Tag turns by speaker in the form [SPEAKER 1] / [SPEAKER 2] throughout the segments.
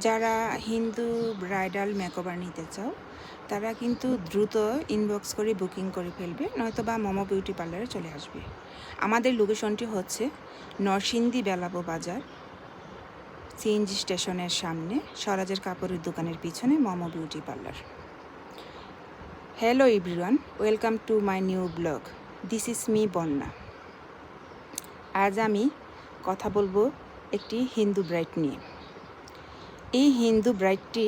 [SPEAKER 1] যারা Hindu bridal makeover নিতে চাও তারা কিন্তু দ্রুত ইনবক্স করে বুকিং করে ফেলবে, নয়তো বা মোমো বিউটি পার্লারে চলে আসবে। আমাদের লোকেশনটি হচ্ছে নরসিংদী বেলাবো বাজার, সিএনজি স্টেশনের সামনে, স্বরাজের কাপড়ের দোকানের পিছনে momo beauty parlour. Hello everyone, welcome to my new blog. This is me বন্যা। আজ আমি কথা বলবো একটি হিন্দু ব্রাইড নিয়ে। এই হিন্দু ব্রাইডটি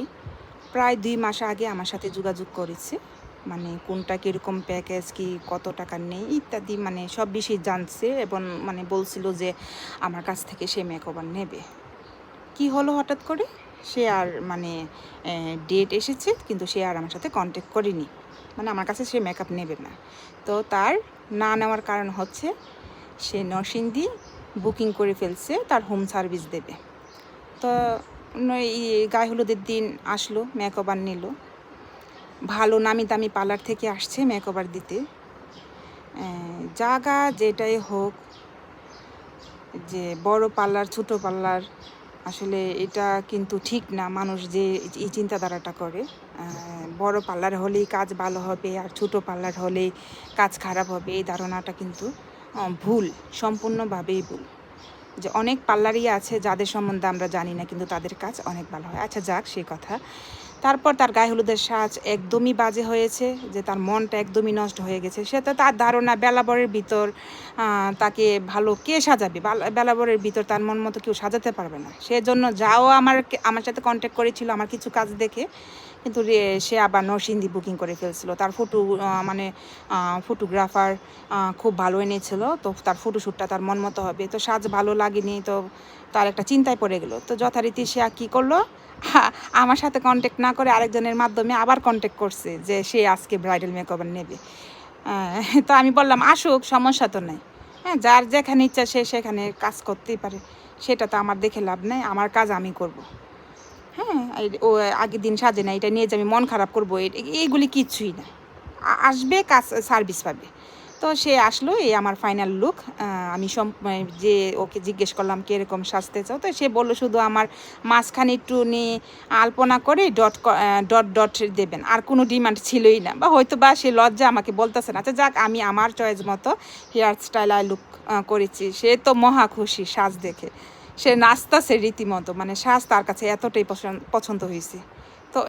[SPEAKER 1] প্রায় 2 মাস আগে আমার সাথে যোগাযোগ করেছে, মানে কোনটা কীরকম প্যাকেজ, কি কত টাকা নেই ইত্যাদি, মানে সব বিষয় জানছে এবং মানে বলছিল যে আমার কাছ থেকে সে মেকওভার নেবে। কি হলো হঠাৎ করে, সে আর মানে ডেট এসেছে কিন্তু সে আর আমার সাথে কন্ট্যাক্ট করেনি, মানে আমার কাছে সে মেকআপ নেবে না। তো তার না নেওয়ার কারণ হচ্ছে সে নরসিংদী বুকিং করে ফেলছে, তার হোম সার্ভিস দেবে। তো এই গায়ে হলুদের দিন আসলো, মেকওভার নিল, ভালো নামি দামি পার্লার থেকে আসছে মেকওভার দিতে। জায়গা যেটাই হোক, যে বড় পার্লার ছোটো পার্লার, আসলে এটা কিন্তু ঠিক না। মানুষ যে এই চিন্তাধারাটা করে, বড় পার্লার হলেই কাজ ভালো হবে আর ছোটো পার্লার হলেই কাজ খারাপ হবে, এই ধারণাটা কিন্তু ভুল, সম্পূর্ণভাবেই ভুল। যে অনেক পার্লারই আছে যাদের সম্বন্ধে আমরা জানি না, কিন্তু তাদের কাজ অনেক ভালো হয়। আচ্ছা যাক, সেই কথা। তারপর তার গায়ে হলুদের সাজ একদমই বাজে হয়েছে, যে তার মনটা একদমই নষ্ট হয়ে গেছে। সে তো তার ধারণা বেলাবরের ভিতর তাকে ভালো কে সাজাবে, বেলাবরের ভিতর তার মন মতো কেউ সাজাতে পারবে না। সেজন্য যাও আমার সাথে কন্ট্যাক্ট করেছিল আমার কিছু কাজ দেখে, কিন্তু সে আবার নরসিংদী বুকিং করে ফেলছিল। তার মানে ফটোগ্রাফার খুব ভালো এনেছিল, তো তার ফটোশ্যুটটা তার মন মতো হবে, তো সাজ ভালো লাগেনি, তো তার একটা চিন্তায় পড়ে গেল। তো যথারীতি সে কী করলো, আমার সাথে কন্ট্যাক্ট না করে আরেকজনের মাধ্যমে আবার কন্ট্যাক্ট করছে যে সে আজকে ব্রাইডাল মেকওভার নেবে। তো আমি বললাম আসুক, সমস্যা তো নাই। হ্যাঁ, যার যেখানে ইচ্ছা সে সেখানে কাজ করতেই পারে, সেটা তো আমার দেখে লাভ নেই, আমার কাজ আমি করব। হ্যাঁ, ও আগের দিন সাজে না, এটা নিয়ে যে আমি মন খারাপ করবো, এইগুলি কিছুই না। আসবে, কাজ সার্ভিস পাবে। তো সে আসলো, এই আমার ফাইনাল লুক। আমি যে ওকে জিজ্ঞেস করলাম কীরকম সাজতে চাও, তো সে বললো শুধু আমার মাঝখানে একটু নিয়ে আলপনা করে ডট ডট দেবেন, আর কোনো ডিমান্ড ছিলই না, বা হয়তো বা সে লজ্জা আমাকে বলতেছে না। আচ্ছা যাক, আমি আমার চয়েস মতো হেয়ার স্টাইল আর লুক করেছি। সে তো মহা খুশি সাজ দেখে, সে নাচতেছে রীতিমতো, মানে সাজ তার কাছে এতটাই পছন্দ হয়েছে।